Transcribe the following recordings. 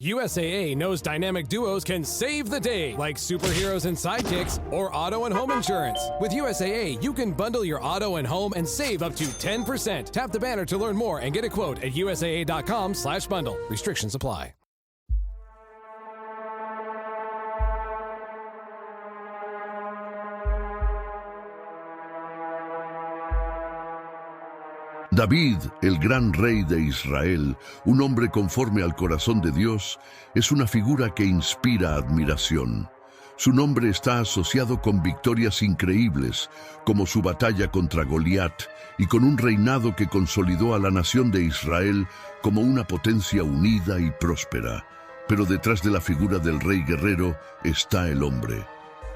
USAA knows dynamic duos can save the day, like superheroes and sidekicks, or auto and home insurance. With USAA, you can bundle your auto and home and save up to 10%. Tap the banner to learn more and get a quote at USAA.com/bundle. Restrictions apply. David, el gran rey de Israel, un hombre conforme al corazón de Dios, es una figura que inspira admiración. Su nombre está asociado con victorias increíbles, como su batalla contra Goliat, y con un reinado que consolidó a la nación de Israel como una potencia unida y próspera. Pero detrás de la figura del rey guerrero está el hombre,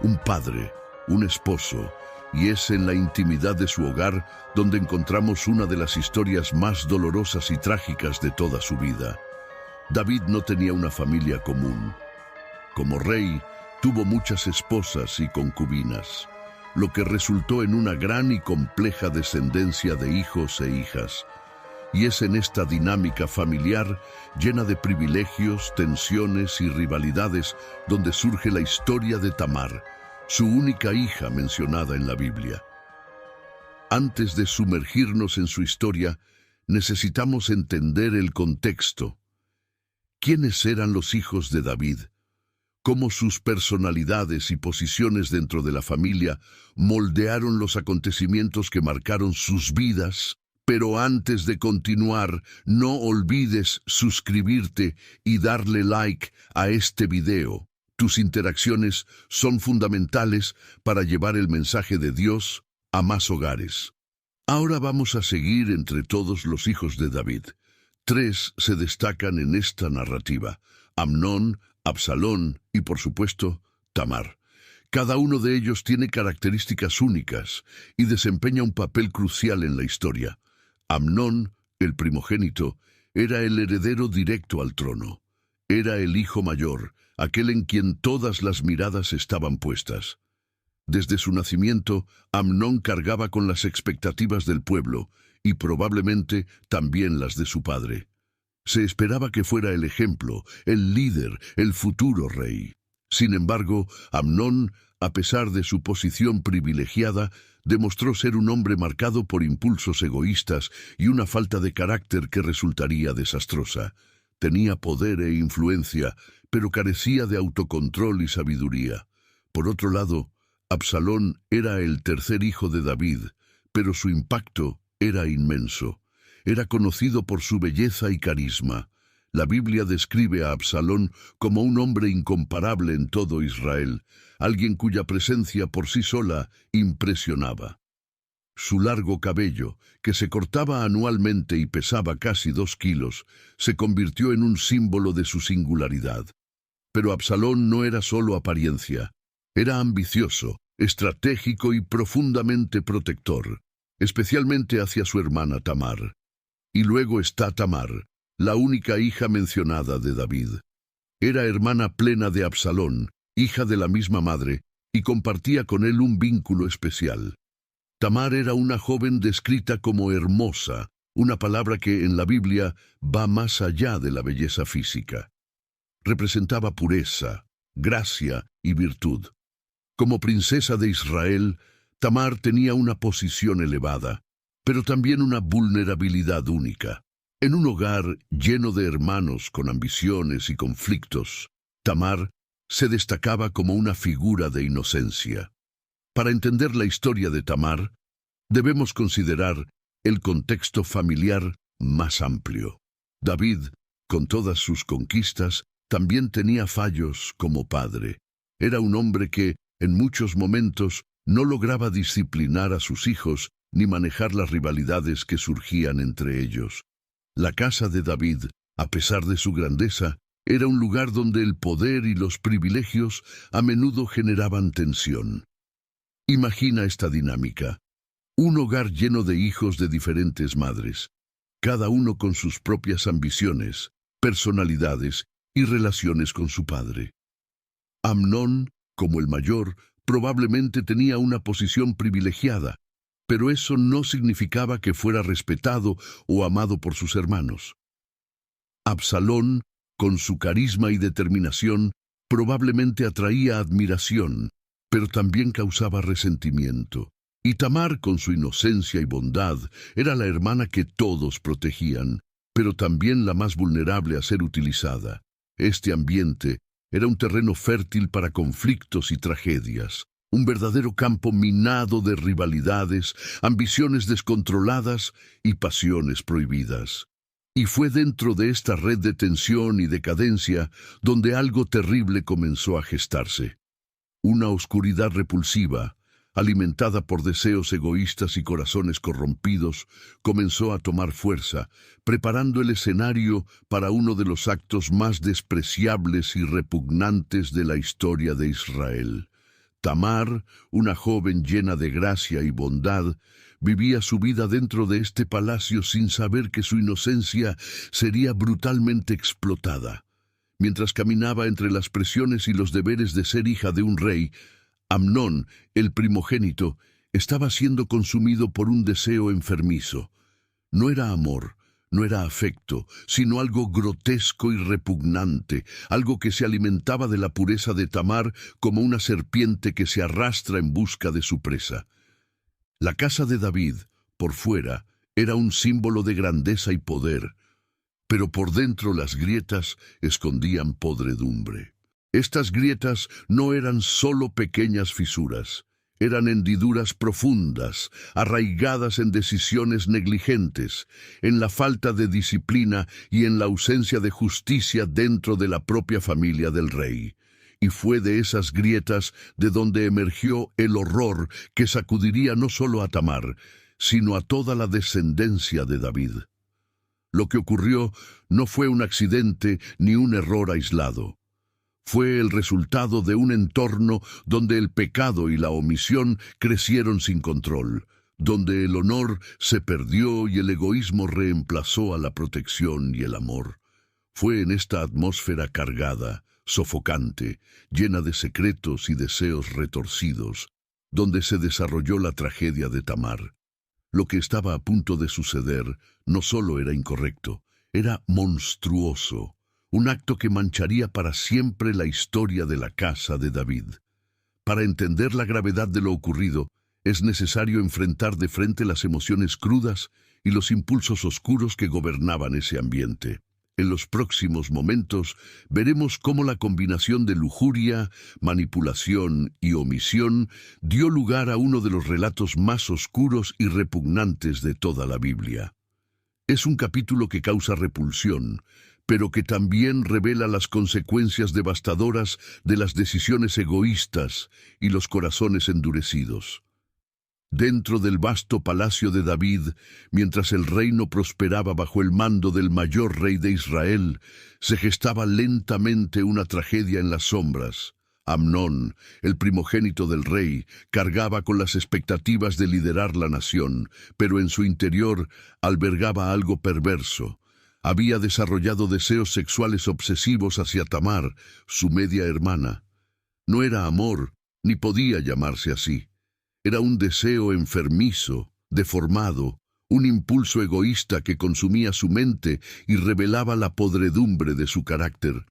un padre, un esposo, y es en la intimidad de su hogar donde encontramos una de las historias más dolorosas y trágicas de toda su vida. David no tenía una familia común. Como rey, tuvo muchas esposas y concubinas, lo que resultó en una gran y compleja descendencia de hijos e hijas. Y es en esta dinámica familiar, llena de privilegios, tensiones y rivalidades, donde surge la historia de Tamar, su única hija mencionada en la Biblia. Antes de sumergirnos en su historia, necesitamos entender el contexto. ¿Quiénes eran los hijos de David? ¿Cómo sus personalidades y posiciones dentro de la familia moldearon los acontecimientos que marcaron sus vidas? Pero antes de continuar, no olvides suscribirte y darle like a este video. Tus interacciones son fundamentales para llevar el mensaje de Dios a más hogares. Ahora vamos a seguir entre todos los hijos de David. 3 se destacan en esta narrativa: Amnón, Absalón y, por supuesto, Tamar. Cada uno de ellos tiene características únicas y desempeña un papel crucial en la historia. Amnón, el primogénito, era el heredero directo al trono. Era el hijo mayor, aquel en quien todas las miradas estaban puestas. Desde su nacimiento, Amnón cargaba con las expectativas del pueblo y probablemente también las de su padre. Se esperaba que fuera el ejemplo, el líder, el futuro rey. Sin embargo, Amnón, a pesar de su posición privilegiada, demostró ser un hombre marcado por impulsos egoístas y una falta de carácter que resultaría desastrosa. Tenía poder e influencia, pero carecía de autocontrol y sabiduría. Por otro lado, Absalón era el tercer hijo de David, pero su impacto era inmenso. Era conocido por su belleza y carisma. La Biblia describe a Absalón como un hombre incomparable en todo Israel, alguien cuya presencia por sí sola impresionaba. Su largo cabello, que se cortaba anualmente y pesaba casi 2 kilos, se convirtió en un símbolo de su singularidad. Pero Absalón no era solo apariencia. Era ambicioso, estratégico y profundamente protector, especialmente hacia su hermana Tamar. Y luego está Tamar, la única hija mencionada de David. Era hermana plena de Absalón, hija de la misma madre, y compartía con él un vínculo especial. Tamar era una joven descrita como hermosa, una palabra que en la Biblia va más allá de la belleza física. Representaba pureza, gracia y virtud. Como princesa de Israel, Tamar tenía una posición elevada, pero también una vulnerabilidad única. En un hogar lleno de hermanos con ambiciones y conflictos, Tamar se destacaba como una figura de inocencia. Para entender la historia de Tamar, debemos considerar el contexto familiar más amplio. David, con todas sus conquistas, también tenía fallos como padre. Era un hombre que, en muchos momentos, no lograba disciplinar a sus hijos ni manejar las rivalidades que surgían entre ellos. La casa de David, a pesar de su grandeza, era un lugar donde el poder y los privilegios a menudo generaban tensión. Imagina esta dinámica. Un hogar lleno de hijos de diferentes madres, cada uno con sus propias ambiciones, personalidades y relaciones con su padre. Amnón, como el mayor, probablemente tenía una posición privilegiada, pero eso no significaba que fuera respetado o amado por sus hermanos. Absalón, Con su carisma y determinación, probablemente atraía admiración, pero también causaba resentimiento. Y Tamar, con su inocencia y bondad, era la hermana que todos protegían, pero también la más vulnerable a ser utilizada. Este ambiente era un terreno fértil para conflictos y tragedias, un verdadero campo minado de rivalidades, ambiciones descontroladas y pasiones prohibidas. Y fue dentro de esta red de tensión y decadencia donde algo terrible comenzó a gestarse. Una oscuridad repulsiva, alimentada por deseos egoístas y corazones corrompidos, comenzó a tomar fuerza, preparando el escenario para uno de los actos más despreciables y repugnantes de la historia de Israel. Tamar, una joven llena de gracia y bondad, vivía su vida dentro de este palacio sin saber que su inocencia sería brutalmente explotada. Mientras caminaba entre las presiones y los deberes de ser hija de un rey, Amnón, el primogénito, estaba siendo consumido por un deseo enfermizo. No era amor, no era afecto, sino algo grotesco y repugnante, algo que se alimentaba de la pureza de Tamar como una serpiente que se arrastra en busca de su presa. La casa de David, por fuera, era un símbolo de grandeza y poder, pero por dentro las grietas escondían podredumbre. Estas grietas no eran solo pequeñas fisuras, eran hendiduras profundas, arraigadas en decisiones negligentes, en la falta de disciplina y en la ausencia de justicia dentro de la propia familia del rey. Y fue de esas grietas de donde emergió el horror que sacudiría no solo a Tamar, sino a toda la descendencia de David. Lo que ocurrió no fue un accidente ni un error aislado. Fue el resultado de un entorno donde el pecado y la omisión crecieron sin control, donde el honor se perdió y el egoísmo reemplazó a la protección y el amor. Fue en esta atmósfera cargada, sofocante, llena de secretos y deseos retorcidos, donde se desarrolló la tragedia de Tamar. Lo que estaba a punto de suceder no solo era incorrecto, era monstruoso. Un acto que mancharía para siempre la historia de la casa de David. Para entender la gravedad de lo ocurrido, es necesario enfrentar de frente las emociones crudas y los impulsos oscuros que gobernaban ese ambiente. En los próximos momentos veremos cómo la combinación de lujuria, manipulación y omisión dio lugar a uno de los relatos más oscuros y repugnantes de toda la Biblia. Es un capítulo que causa repulsión, pero que también revela las consecuencias devastadoras de las decisiones egoístas y los corazones endurecidos. Dentro del vasto palacio de David, mientras el reino prosperaba bajo el mando del mayor rey de Israel, se gestaba lentamente una tragedia en las sombras. Amnón, el primogénito del rey, cargaba con las expectativas de liderar la nación, pero en su interior albergaba algo perverso. Había desarrollado deseos sexuales obsesivos hacia Tamar, su media hermana. No era amor, ni podía llamarse así. Era un deseo enfermizo, deformado, un impulso egoísta que consumía su mente y revelaba la podredumbre de su carácter.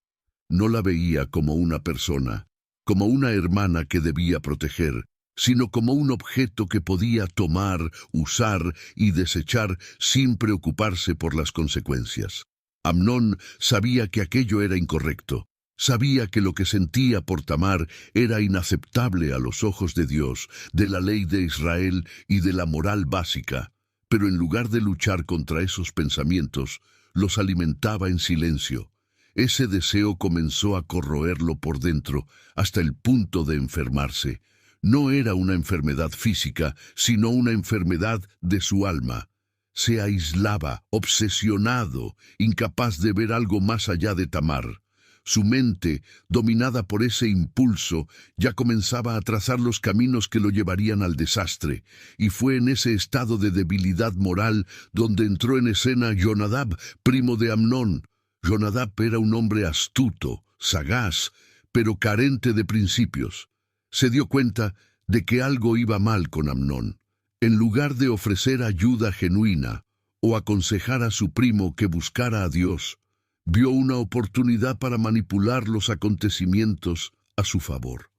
No la veía como una persona, como una hermana que debía proteger, sino como un objeto que podía tomar, usar y desechar sin preocuparse por las consecuencias. Amnón sabía que aquello era incorrecto. Sabía que lo que sentía por Tamar era inaceptable a los ojos de Dios, de la ley de Israel y de la moral básica, pero en lugar de luchar contra esos pensamientos, los alimentaba en silencio. Ese deseo comenzó a corroerlo por dentro hasta el punto de enfermarse. No era una enfermedad física, sino una enfermedad de su alma. Se aislaba, obsesionado, incapaz de ver algo más allá de Tamar. Su mente, dominada por ese impulso, ya comenzaba a trazar los caminos que lo llevarían al desastre, y fue en ese estado de debilidad moral donde entró en escena Jonadab, primo de Amnón. Jonadab era un hombre astuto, sagaz, pero carente de principios. Se dio cuenta de que algo iba mal con Amnón. En lugar de ofrecer ayuda genuina o aconsejar a su primo que buscara a Dios, vio una oportunidad para manipular los acontecimientos a su favor.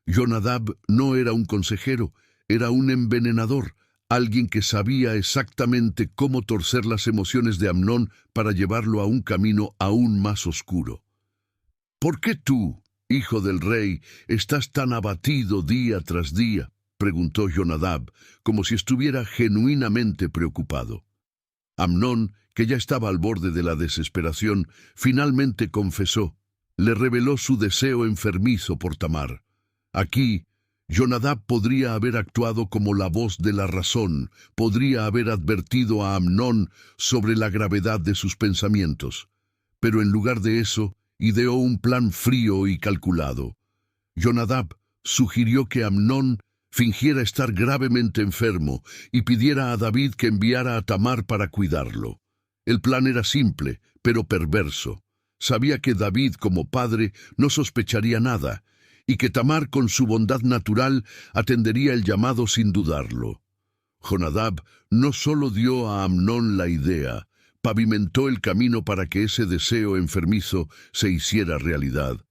Jonadab no era un consejero, era un envenenador, alguien que sabía exactamente cómo torcer las emociones de Amnón para llevarlo a un camino aún más oscuro. ¿Por qué tú, hijo del rey, estás tan abatido día tras día?, preguntó Jonadab, como si estuviera genuinamente preocupado. Amnón, que ya estaba al borde de la desesperación, finalmente confesó. Le reveló su deseo enfermizo por Tamar. Aquí, Jonadab podría haber actuado como la voz de la razón, podría haber advertido a Amnón sobre la gravedad de sus pensamientos. Pero en lugar de eso, ideó un plan frío y calculado. Jonadab sugirió que Amnón fingiera estar gravemente enfermo y pidiera a David que enviara a Tamar para cuidarlo. El plan era simple, pero perverso. Sabía que David, como padre, no sospecharía nada, y que Tamar, con su bondad natural, atendería el llamado sin dudarlo. Jonadab no solo dio a Amnón la idea, pavimentó el camino para que ese deseo enfermizo se hiciera realidad.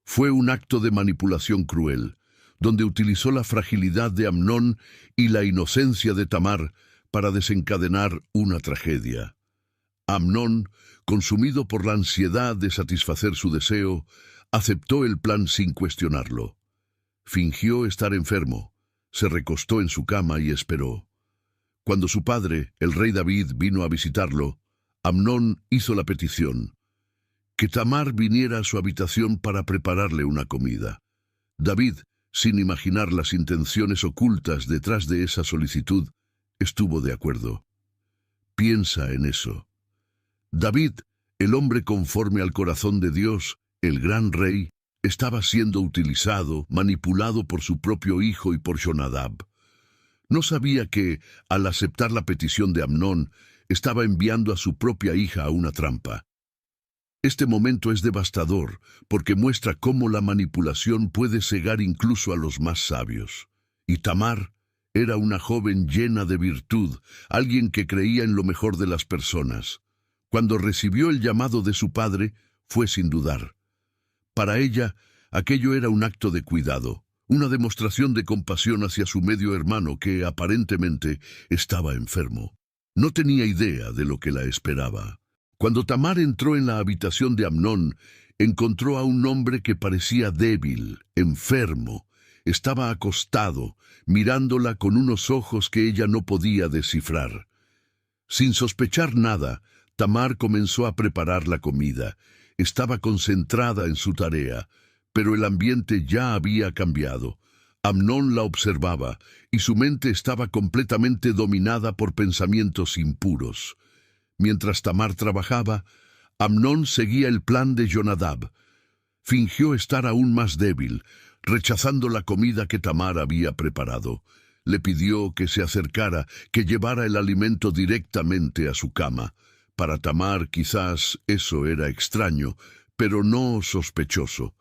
Fue un acto de manipulación cruel, donde utilizó la fragilidad de Amnón y la inocencia de Tamar para desencadenar una tragedia. Amnón, consumido por la ansiedad de satisfacer su deseo, aceptó el plan sin cuestionarlo. Fingió estar enfermo, se recostó en su cama y esperó. Cuando su padre, el rey David, vino a visitarlo, Amnón hizo la petición: que Tamar viniera a su habitación para prepararle una comida. David, sin imaginar las intenciones ocultas detrás de esa solicitud, estuvo de acuerdo. Piensa en eso. David, el hombre conforme al corazón de Dios, el gran rey, estaba siendo utilizado, manipulado por su propio hijo y por Jonadab. No sabía que, al aceptar la petición de Amnón, estaba enviando a su propia hija a una trampa. Este momento es devastador, porque muestra cómo la manipulación puede cegar incluso a los más sabios. Y Tamar era una joven llena de virtud, alguien que creía en lo mejor de las personas. Cuando recibió el llamado de su padre, fue sin dudar. Para ella, aquello era un acto de cuidado, una demostración de compasión hacia su medio hermano que, aparentemente, estaba enfermo. No tenía idea de lo que la esperaba. Cuando Tamar entró en la habitación de Amnón, encontró a un hombre que parecía débil, enfermo. Estaba acostado, mirándola con unos ojos que ella no podía descifrar. Sin sospechar nada, Tamar comenzó a preparar la comida. Estaba concentrada en su tarea, pero el ambiente ya había cambiado. Amnón la observaba, y su mente estaba completamente dominada por pensamientos impuros. Mientras Tamar trabajaba, Amnón seguía el plan de Jonadab. Fingió estar aún más débil, rechazando la comida que Tamar había preparado. Le pidió que se acercara, que llevara el alimento directamente a su cama. Para Tamar quizás eso era extraño, pero no sospechoso.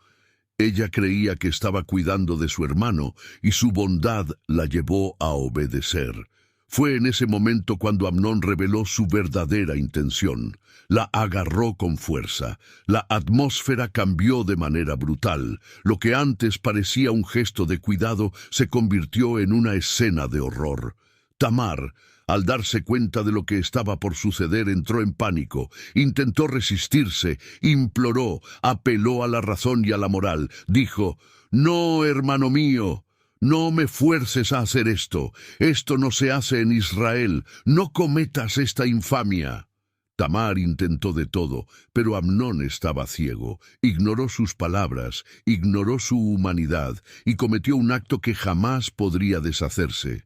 Ella creía que estaba cuidando de su hermano, y su bondad la llevó a obedecer. Fue en ese momento cuando Amnón reveló su verdadera intención. La agarró con fuerza. La atmósfera cambió de manera brutal. Lo que antes parecía un gesto de cuidado se convirtió en una escena de horror. Tamar, al darse cuenta de lo que estaba por suceder, entró en pánico. Intentó resistirse, imploró, apeló a la razón y a la moral. Dijo: «No, hermano mío, no me fuerces a hacer esto. Esto no se hace en Israel. No cometas esta infamia». Tamar intentó de todo, pero Amnón estaba ciego. Ignoró sus palabras, ignoró su humanidad y cometió un acto que jamás podría deshacerse.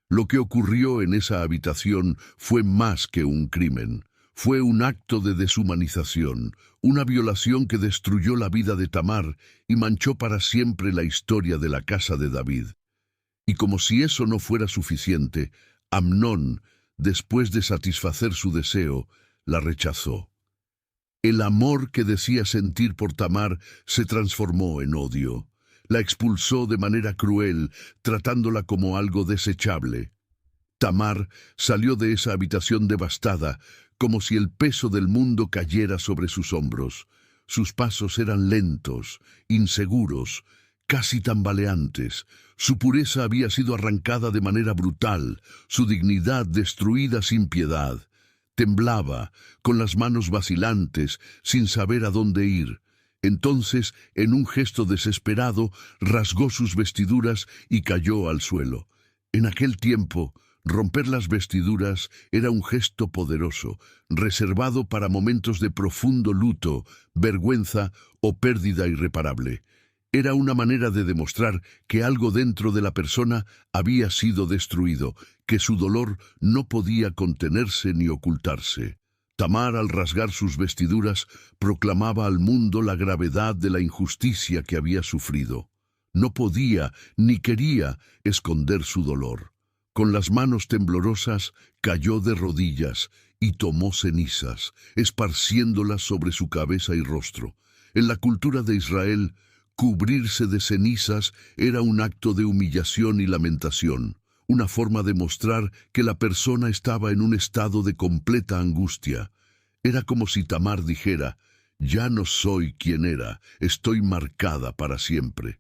Lo que ocurrió en esa habitación fue más que un crimen. Fue un acto de deshumanización, una violación que destruyó la vida de Tamar y manchó para siempre la historia de la casa de David. Y como si eso no fuera suficiente, Amnón, después de satisfacer su deseo, la rechazó. El amor que decía sentir por Tamar se transformó en odio. La expulsó de manera cruel, tratándola como algo desechable. Tamar salió de esa habitación devastada, como si el peso del mundo cayera sobre sus hombros. Sus pasos eran lentos, inseguros, casi tambaleantes. Su pureza había sido arrancada de manera brutal, su dignidad destruida sin piedad. Temblaba, con las manos vacilantes, sin saber a dónde ir. Entonces, en un gesto desesperado, rasgó sus vestiduras y cayó al suelo. En aquel tiempo, romper las vestiduras era un gesto poderoso, reservado para momentos de profundo luto, vergüenza o pérdida irreparable. Era una manera de demostrar que algo dentro de la persona había sido destruido, que su dolor no podía contenerse ni ocultarse. Tamar, al rasgar sus vestiduras, proclamaba al mundo la gravedad de la injusticia que había sufrido. No podía ni quería esconder su dolor. Con las manos temblorosas, cayó de rodillas y tomó cenizas, esparciéndolas sobre su cabeza y rostro. En la cultura de Israel, cubrirse de cenizas era un acto de humillación y lamentación, una forma de mostrar que la persona estaba en un estado de completa angustia. Era como si Tamar dijera: «Ya no soy quien era, estoy marcada para siempre».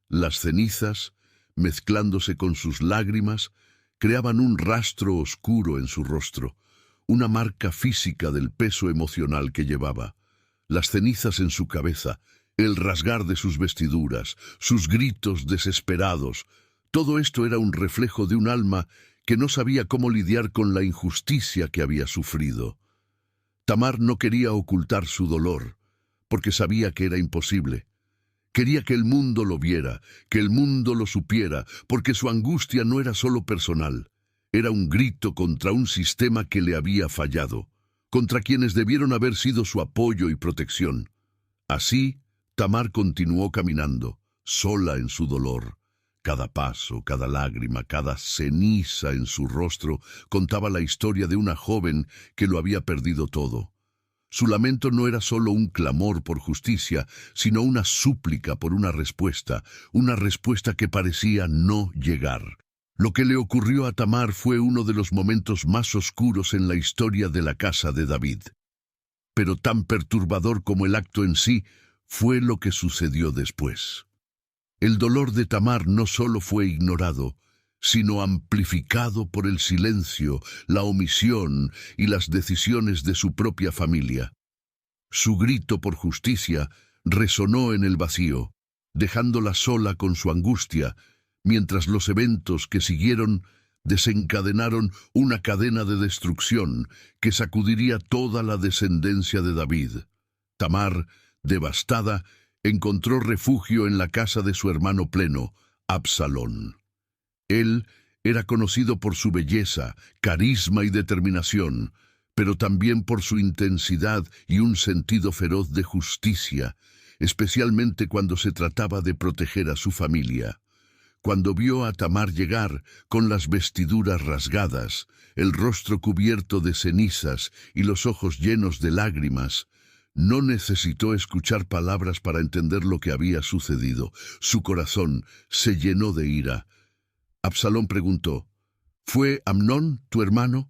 Las cenizas, mezclándose con sus lágrimas, creaban un rastro oscuro en su rostro, una marca física del peso emocional que llevaba. Las cenizas en su cabeza, el rasgar de sus vestiduras, sus gritos desesperados, todo esto era un reflejo de un alma que no sabía cómo lidiar con la injusticia que había sufrido. Tamar no quería ocultar su dolor, porque sabía que era imposible. Quería que el mundo lo viera, que el mundo lo supiera, porque su angustia no era solo personal. Era un grito contra un sistema que le había fallado, contra quienes debieron haber sido su apoyo y protección. Así, Tamar continuó caminando, sola en su dolor. Cada paso, cada lágrima, cada ceniza en su rostro contaba la historia de una joven que lo había perdido todo. Su lamento no era solo un clamor por justicia, sino una súplica por una respuesta que parecía no llegar. Lo que le ocurrió a Tamar fue uno de los momentos más oscuros en la historia de la casa de David. Pero tan perturbador como el acto en sí fue lo que sucedió después. El dolor de Tamar no solo fue ignorado, sino amplificado por el silencio, la omisión y las decisiones de su propia familia. Su grito por justicia resonó en el vacío, dejándola sola con su angustia, mientras los eventos que siguieron desencadenaron una cadena de destrucción que sacudiría toda la descendencia de David. Tamar, devastada, encontró refugio en la casa de su hermano pleno, Absalón. Él era conocido por su belleza, carisma y determinación, pero también por su intensidad y un sentido feroz de justicia, especialmente cuando se trataba de proteger a su familia. Cuando vio a Tamar llegar, con las vestiduras rasgadas, el rostro cubierto de cenizas y los ojos llenos de lágrimas, no necesitó escuchar palabras para entender lo que había sucedido. Su corazón se llenó de ira. Absalón preguntó: ¿Fue Amnón tu hermano?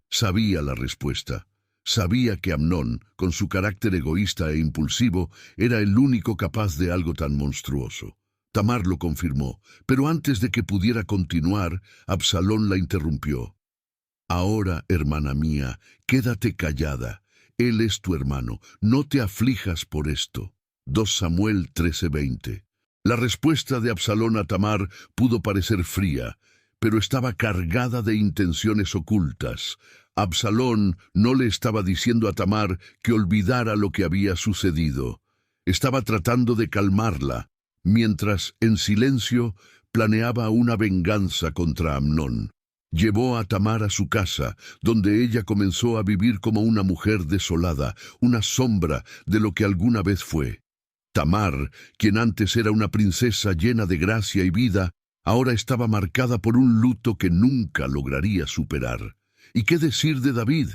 Sabía la respuesta. Sabía que Amnón, con su carácter egoísta e impulsivo, era el único capaz de algo tan monstruoso. Tamar lo confirmó, pero antes de que pudiera continuar, Absalón la interrumpió. Ahora, hermana mía, quédate callada. Él es tu hermano, no te aflijas por esto. 2 Samuel 13:20. La respuesta de Absalón a Tamar pudo parecer fría, pero estaba cargada de intenciones ocultas. Absalón no le estaba diciendo a Tamar que olvidara lo que había sucedido. Estaba tratando de calmarla, mientras, en silencio, planeaba una venganza contra Amnón. Llevó a Tamar a su casa, donde ella comenzó a vivir como una mujer desolada, una sombra de lo que alguna vez fue. Tamar, quien antes era una princesa llena de gracia y vida, ahora estaba marcada por un luto que nunca lograría superar. ¿Y qué decir de David?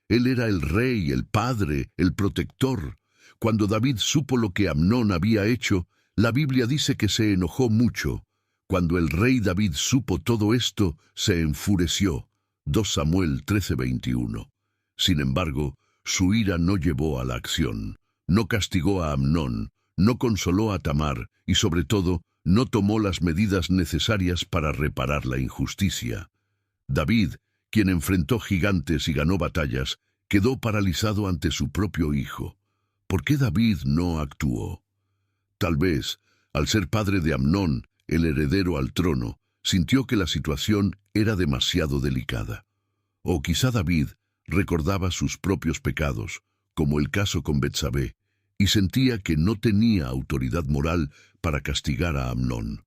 Él era el rey, el padre, el protector. Cuando David supo lo que Amnón había hecho, la Biblia dice que se enojó mucho. Cuando el rey David supo todo esto, se enfureció. 2 Samuel 13:21. Sin embargo, su ira no llevó a la acción, no castigó a Amnón, no consoló a Tamar y, sobre todo, no tomó las medidas necesarias para reparar la injusticia. David, quien enfrentó gigantes y ganó batallas, quedó paralizado ante su propio hijo. ¿Por qué David no actuó? Tal vez, al ser padre de Amnón, el heredero al trono, sintió que la situación era demasiado delicada. O quizá David recordaba sus propios pecados, como el caso con Betsabé, y sentía que no tenía autoridad moral para castigar a Amnón.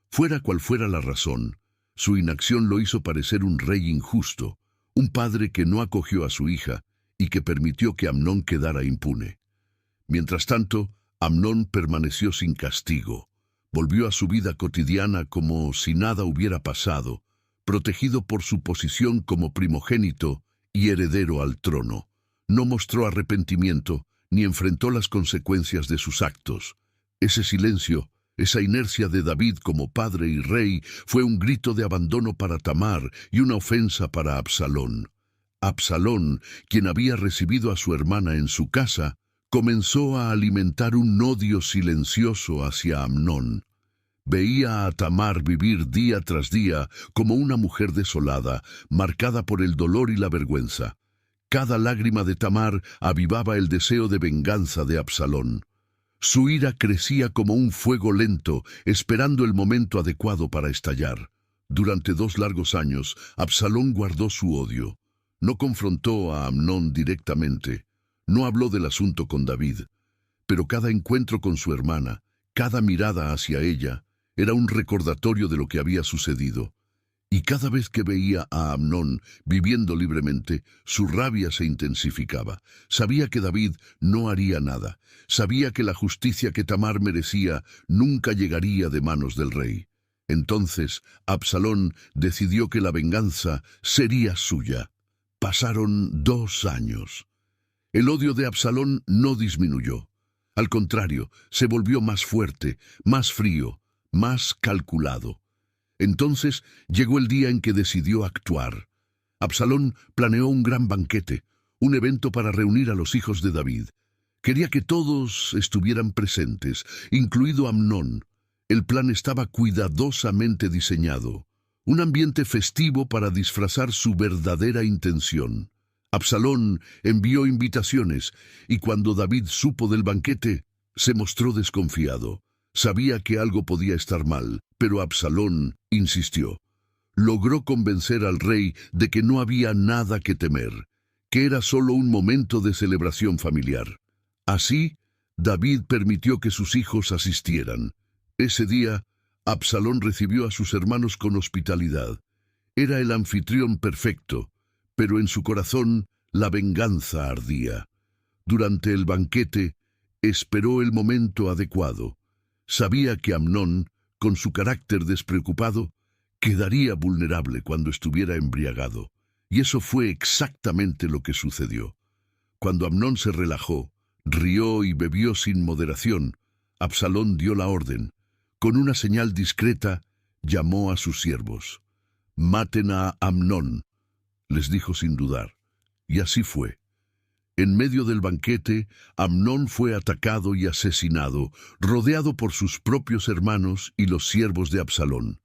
Fuera cual fuera la razón, su inacción lo hizo parecer un rey injusto, un padre que no acogió a su hija y que permitió que Amnón quedara impune. Mientras tanto, Amnón permaneció sin castigo. Volvió a su vida cotidiana como si nada hubiera pasado, protegido por su posición como primogénito y heredero al trono. No mostró arrepentimiento ni enfrentó las consecuencias de sus actos. Ese silencio, esa inercia de David como padre y rey, fue un grito de abandono para Tamar y una ofensa para Absalón. Absalón, quien había recibido a su hermana en su casa, comenzó a alimentar un odio silencioso hacia Amnón. Veía a Tamar vivir día tras día como una mujer desolada, marcada por el dolor y la vergüenza. Cada lágrima de Tamar avivaba el deseo de venganza de Absalón. Su ira crecía como un fuego lento, esperando el momento adecuado para estallar. Durante 2 largos años, Absalón guardó su odio. No confrontó a Amnón directamente. No habló del asunto con David. Pero cada encuentro con su hermana, cada mirada hacia ella, era un recordatorio de lo que había sucedido. Y cada vez que veía a Amnón viviendo libremente, su rabia se intensificaba. Sabía que David no haría nada. Sabía que la justicia que Tamar merecía nunca llegaría de manos del rey. Entonces, Absalón decidió que la venganza sería suya. Pasaron 2 años. El odio de Absalón no disminuyó. Al contrario, se volvió más fuerte, más frío, más calculado. Entonces llegó el día en que decidió actuar. Absalón planeó un gran banquete, un evento para reunir a los hijos de David. Quería que todos estuvieran presentes, incluido Amnón. El plan estaba cuidadosamente diseñado, un ambiente festivo para disfrazar su verdadera intención. Absalón envió invitaciones, y cuando David supo del banquete, se mostró desconfiado. Sabía que algo podía estar mal, pero Absalón insistió. Logró convencer al rey de que no había nada que temer, que era solo un momento de celebración familiar. Así, David permitió que sus hijos asistieran. Ese día, Absalón recibió a sus hermanos con hospitalidad. Era el anfitrión perfecto, pero en su corazón la venganza ardía. Durante el banquete, esperó el momento adecuado. Sabía que Amnón, con su carácter despreocupado, quedaría vulnerable cuando estuviera embriagado. Y eso fue exactamente lo que sucedió. Cuando Amnón se relajó, rió y bebió sin moderación, Absalón dio la orden. Con una señal discreta, llamó a sus siervos. «Maten a Amnón», les dijo sin dudar. Y así fue. En medio del banquete, Amnón fue atacado y asesinado, rodeado por sus propios hermanos y los siervos de Absalón.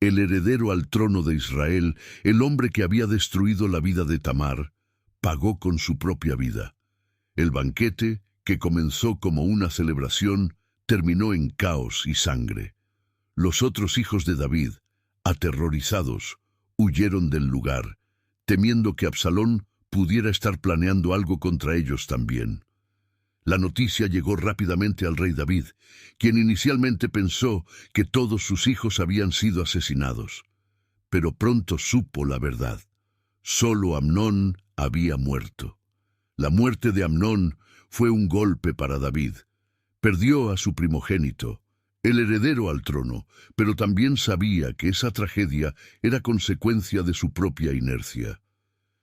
El heredero al trono de Israel, el hombre que había destruido la vida de Tamar, pagó con su propia vida. El banquete, que comenzó como una celebración, terminó en caos y sangre. Los otros hijos de David, aterrorizados, huyeron del lugar, temiendo que Absalón pudiera estar planeando algo contra ellos también. La noticia llegó rápidamente al rey David, quien inicialmente pensó que todos sus hijos habían sido asesinados. Pero pronto supo la verdad. Solo Amnón había muerto. La muerte de Amnón fue un golpe para David. Perdió a su primogénito, el heredero al trono, pero también sabía que esa tragedia era consecuencia de su propia inercia.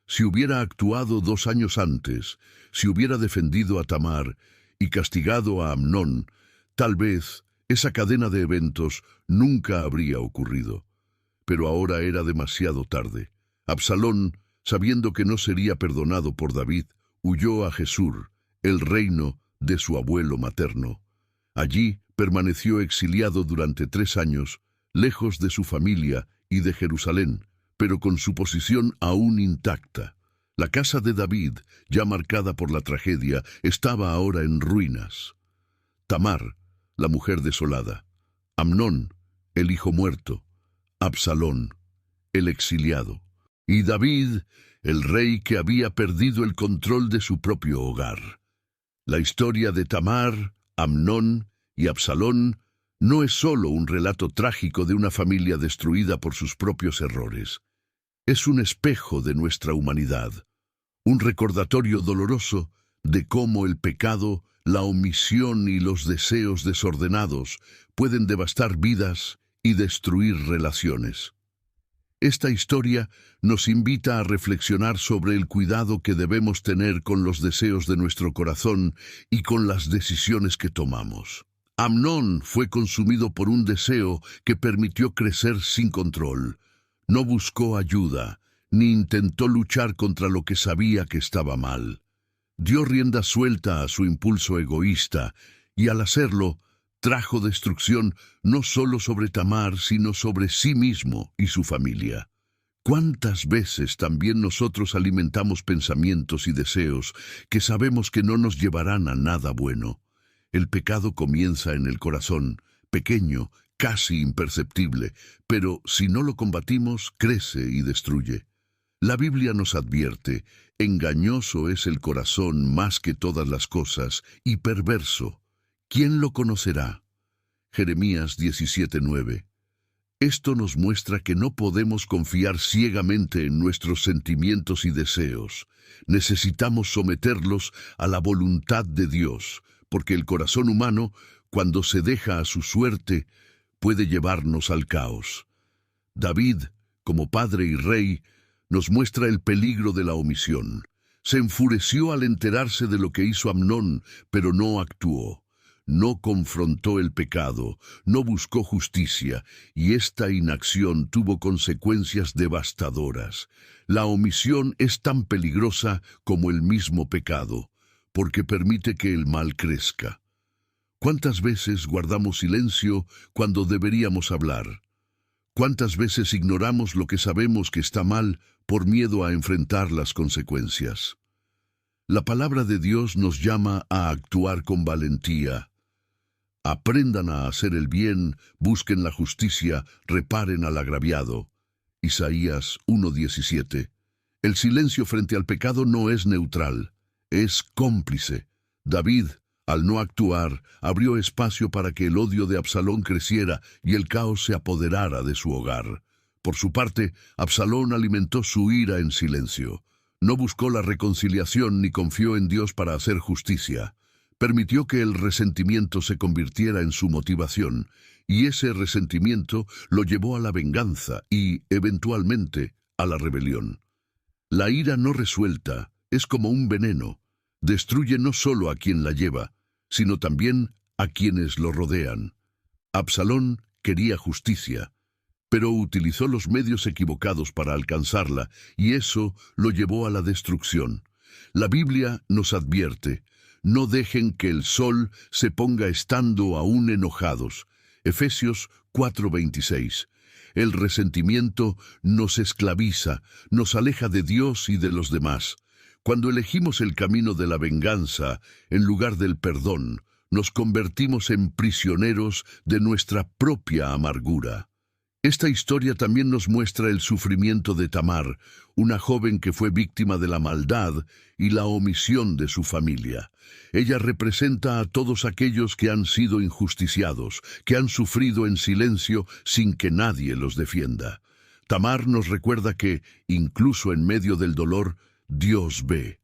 Si hubiera actuado 2 años antes, si hubiera defendido a Tamar y castigado a Amnón, tal vez esa cadena de eventos nunca habría ocurrido. Pero ahora era demasiado tarde. Absalón sabiendo que no sería perdonado por David, huyó a Jesús, el reino de su abuelo materno. Allí permaneció exiliado durante 3 años, lejos de su familia y de Jerusalén, pero con su posición aún intacta. La casa de David, ya marcada por la tragedia, estaba ahora en ruinas. Tamar, la mujer desolada. Amnón, el hijo muerto. Absalón, el exiliado. Y David, el rey que había perdido el control de su propio hogar. La historia de Tamar, Amnón y Absalón no es solo un relato trágico de una familia destruida por sus propios errores. Es un espejo de nuestra humanidad, un recordatorio doloroso de cómo el pecado, la omisión y los deseos desordenados pueden devastar vidas y destruir relaciones. Esta historia nos invita a reflexionar sobre el cuidado que debemos tener con los deseos de nuestro corazón y con las decisiones que tomamos. Amnón fue consumido por un deseo que permitió crecer sin control. No buscó ayuda, ni intentó luchar contra lo que sabía que estaba mal. Dio rienda suelta a su impulso egoísta, y al hacerlo, trajo destrucción no solo sobre Tamar, sino sobre sí mismo y su familia. ¿Cuántas veces también nosotros alimentamos pensamientos y deseos que sabemos que no nos llevarán a nada bueno? El pecado comienza en el corazón, pequeño, casi imperceptible, pero si no lo combatimos, crece y destruye. La Biblia nos advierte, engañoso es el corazón más que todas las cosas, y perverso. ¿Quién lo conocerá? Jeremías 17:9. Esto nos muestra que no podemos confiar ciegamente en nuestros sentimientos y deseos. Necesitamos someterlos a la voluntad de Dios, porque el corazón humano, cuando se deja a su suerte, puede llevarnos al caos. David, como padre y rey, nos muestra el peligro de la omisión. Se enfureció al enterarse de lo que hizo Amnón, pero no actuó. No confrontó el pecado, no buscó justicia, y esta inacción tuvo consecuencias devastadoras. La omisión es tan peligrosa como el mismo pecado, porque permite que el mal crezca. ¿Cuántas veces guardamos silencio cuando deberíamos hablar? ¿Cuántas veces ignoramos lo que sabemos que está mal por miedo a enfrentar las consecuencias? La palabra de Dios nos llama a actuar con valentía. Aprendan a hacer el bien, busquen la justicia, reparen al agraviado. Isaías 1:17. El silencio frente al pecado no es neutral, es cómplice. David, al no actuar, abrió espacio para que el odio de Absalón creciera y el caos se apoderara de su hogar. Por su parte, Absalón alimentó su ira en silencio. No buscó la reconciliación ni confió en Dios para hacer justicia. Permitió que el resentimiento se convirtiera en su motivación, y ese resentimiento lo llevó a la venganza y, eventualmente, a la rebelión. La ira no resuelta es como un veneno. Destruye no solo a quien la lleva, sino también a quienes lo rodean. Absalón quería justicia, pero utilizó los medios equivocados para alcanzarla, y eso lo llevó a la destrucción. La Biblia nos advierte: no dejen que el sol se ponga estando aún enojados. Efesios 4:26. El resentimiento nos esclaviza, nos aleja de Dios y de los demás. Cuando elegimos el camino de la venganza en lugar del perdón, nos convertimos en prisioneros de nuestra propia amargura. Esta historia también nos muestra el sufrimiento de Tamar, una joven que fue víctima de la maldad y la omisión de su familia. Ella representa a todos aquellos que han sido injusticiados, que han sufrido en silencio sin que nadie los defienda. Tamar nos recuerda que, incluso en medio del dolor, Dios ve.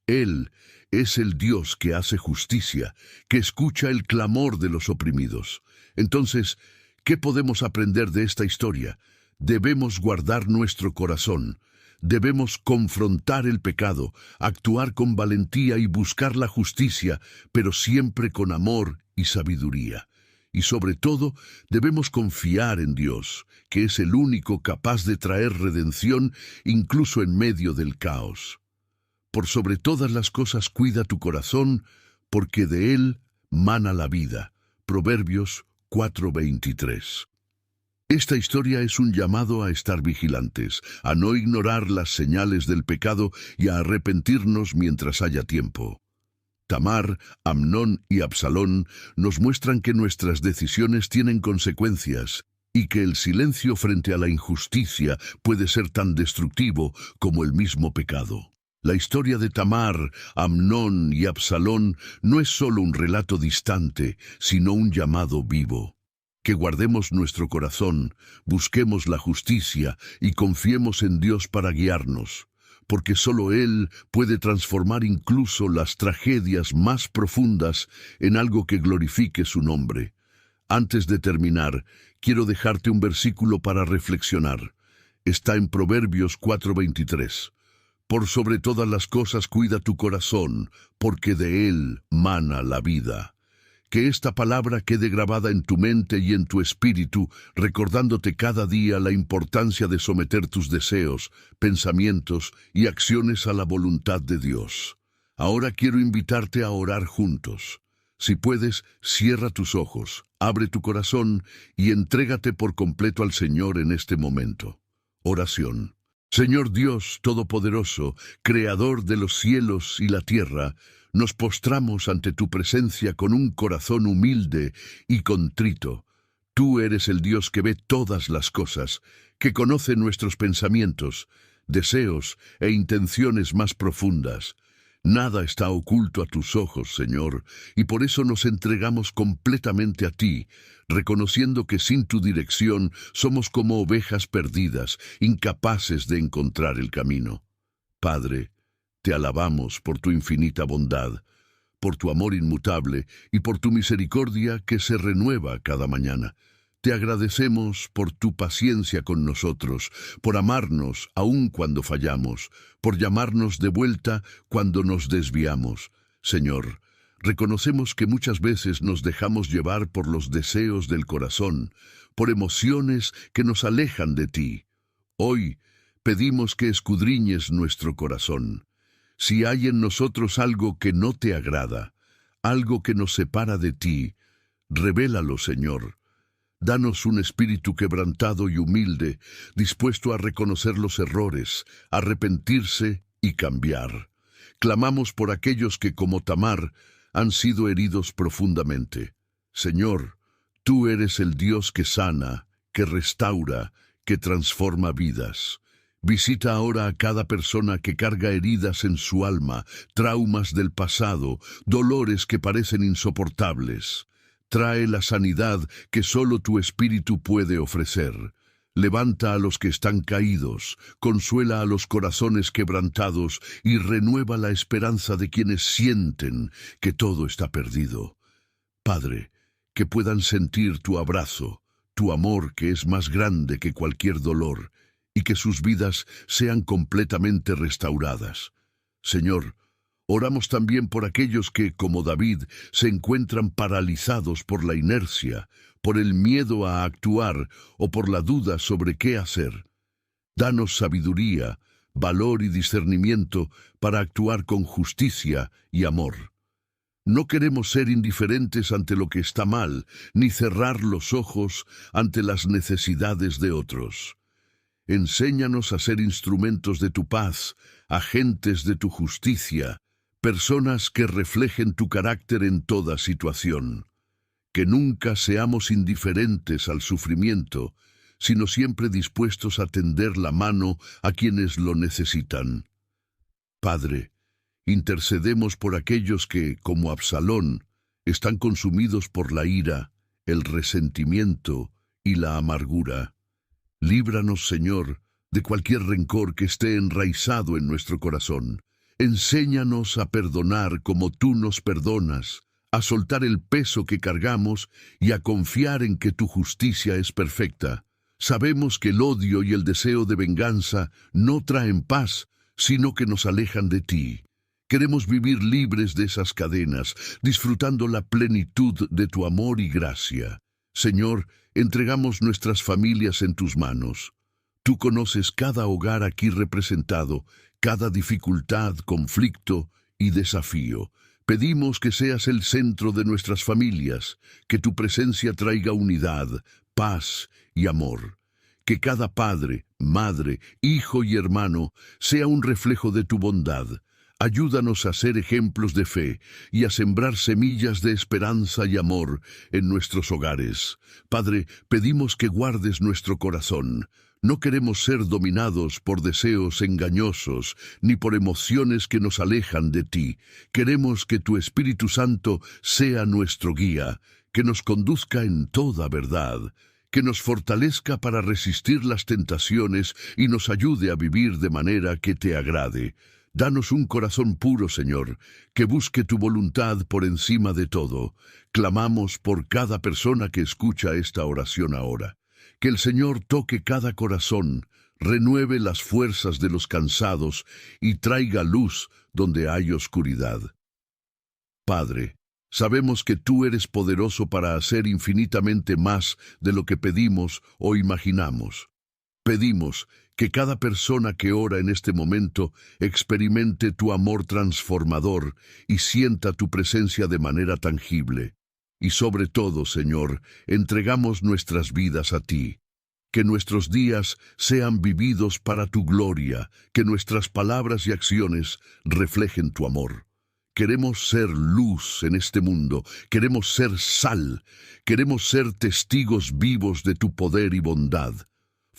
Él es el Dios que hace justicia, que escucha el clamor de los oprimidos. Entonces, ¿qué podemos aprender de esta historia? Debemos guardar nuestro corazón. Debemos confrontar el pecado, actuar con valentía y buscar la justicia, pero siempre con amor y sabiduría. Y sobre todo, debemos confiar en Dios, que es el único capaz de traer redención incluso en medio del caos. Por sobre todas las cosas cuida tu corazón, porque de él mana la vida. Proverbios 4:23. Esta historia es un llamado a estar vigilantes, a no ignorar las señales del pecado y a arrepentirnos mientras haya tiempo. Tamar, Amnón y Absalón nos muestran que nuestras decisiones tienen consecuencias y que el silencio frente a la injusticia puede ser tan destructivo como el mismo pecado. La historia de Tamar, Amnón y Absalón no es solo un relato distante, sino un llamado vivo. Que guardemos nuestro corazón, busquemos la justicia y confiemos en Dios para guiarnos, porque solo Él puede transformar incluso las tragedias más profundas en algo que glorifique su nombre. Antes de terminar, quiero dejarte un versículo para reflexionar. Está en Proverbios 4:23. Por sobre todas las cosas cuida tu corazón, porque de él mana la vida. Que esta palabra quede grabada en tu mente y en tu espíritu, recordándote cada día la importancia de someter tus deseos, pensamientos y acciones a la voluntad de Dios. Ahora quiero invitarte a orar juntos. Si puedes, cierra tus ojos, abre tu corazón y entrégate por completo al Señor en este momento. Oración. Señor Dios Todopoderoso, Creador de los cielos y la tierra, nos postramos ante tu presencia con un corazón humilde y contrito. Tú eres el Dios que ve todas las cosas, que conoce nuestros pensamientos, deseos e intenciones más profundas. Nada está oculto a tus ojos, Señor, y por eso nos entregamos completamente a ti, reconociendo que sin tu dirección somos como ovejas perdidas, incapaces de encontrar el camino. Padre, te alabamos por tu infinita bondad, por tu amor inmutable y por tu misericordia que se renueva cada mañana. Te agradecemos por tu paciencia con nosotros, por amarnos aun cuando fallamos, por llamarnos de vuelta cuando nos desviamos. Señor, reconocemos que muchas veces nos dejamos llevar por los deseos del corazón, por emociones que nos alejan de ti. Hoy pedimos que escudriñes nuestro corazón. Si hay en nosotros algo que no te agrada, algo que nos separa de ti, revélalo, Señor. Danos un espíritu quebrantado y humilde, dispuesto a reconocer los errores, arrepentirse y cambiar. Clamamos por aquellos que, como Tamar, han sido heridos profundamente. Señor, tú eres el Dios que sana, que restaura, que transforma vidas. Visita ahora a cada persona que carga heridas en su alma, traumas del pasado, dolores que parecen insoportables. Trae la sanidad que solo tu Espíritu puede ofrecer. Levanta a los que están caídos, consuela a los corazones quebrantados y renueva la esperanza de quienes sienten que todo está perdido. Padre, que puedan sentir tu abrazo, tu amor que es más grande que cualquier dolor, y que sus vidas sean completamente restauradas. Señor, oramos también por aquellos que, como David, se encuentran paralizados por la inercia, por el miedo a actuar o por la duda sobre qué hacer. Danos sabiduría, valor y discernimiento para actuar con justicia y amor. No queremos ser indiferentes ante lo que está mal, ni cerrar los ojos ante las necesidades de otros. Enséñanos a ser instrumentos de tu paz, agentes de tu justicia, personas que reflejen tu carácter en toda situación. Que nunca seamos indiferentes al sufrimiento, sino siempre dispuestos a tender la mano a quienes lo necesitan. Padre, intercedemos por aquellos que, como Absalón, están consumidos por la ira, el resentimiento y la amargura. Líbranos, Señor, de cualquier rencor que esté enraizado en nuestro corazón. Enséñanos a perdonar como tú nos perdonas, a soltar el peso que cargamos y a confiar en que tu justicia es perfecta. Sabemos que el odio y el deseo de venganza no traen paz, sino que nos alejan de ti. Queremos vivir libres de esas cadenas, disfrutando la plenitud de tu amor y gracia. Señor, entregamos nuestras familias en tus manos. Tú conoces cada hogar aquí representado, cada dificultad, conflicto y desafío. Pedimos que seas el centro de nuestras familias, que tu presencia traiga unidad, paz y amor. Que cada padre, madre, hijo y hermano sea un reflejo de tu bondad. Ayúdanos a ser ejemplos de fe y a sembrar semillas de esperanza y amor en nuestros hogares. Padre, pedimos que guardes nuestro corazón. No queremos ser dominados por deseos engañosos ni por emociones que nos alejan de ti. Queremos que tu Espíritu Santo sea nuestro guía, que nos conduzca en toda verdad, que nos fortalezca para resistir las tentaciones y nos ayude a vivir de manera que te agrade. Danos un corazón puro, Señor, que busque tu voluntad por encima de todo. Clamamos por cada persona que escucha esta oración ahora. Que el Señor toque cada corazón, renueve las fuerzas de los cansados y traiga luz donde hay oscuridad. Padre, sabemos que tú eres poderoso para hacer infinitamente más de lo que pedimos o imaginamos. Pedimos que cada persona que ora en este momento experimente tu amor transformador y sienta tu presencia de manera tangible. Y sobre todo, Señor, entregamos nuestras vidas a ti. Que nuestros días sean vividos para tu gloria, que nuestras palabras y acciones reflejen tu amor. Queremos ser luz en este mundo, queremos ser sal, queremos ser testigos vivos de tu poder y bondad.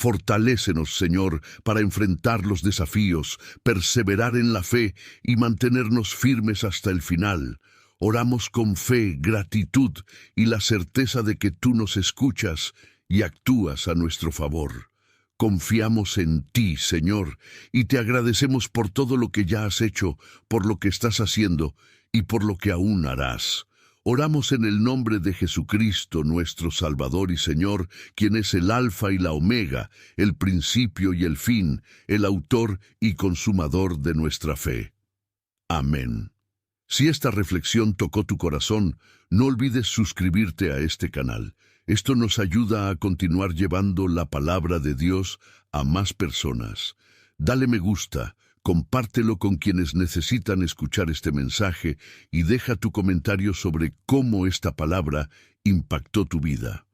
Fortalécenos, Señor, para enfrentar los desafíos, perseverar en la fe y mantenernos firmes hasta el final. Oramos con fe, gratitud y la certeza de que tú nos escuchas y actúas a nuestro favor. Confiamos en ti, Señor, y te agradecemos por todo lo que ya has hecho, por lo que estás haciendo y por lo que aún harás. Oramos en el nombre de Jesucristo, nuestro Salvador y Señor, quien es el Alfa y la Omega, el principio y el fin, el autor y consumador de nuestra fe. Amén. Si esta reflexión tocó tu corazón, no olvides suscribirte a este canal. Esto nos ayuda a continuar llevando la palabra de Dios a más personas. Dale me gusta, compártelo con quienes necesitan escuchar este mensaje y deja tu comentario sobre cómo esta palabra impactó tu vida.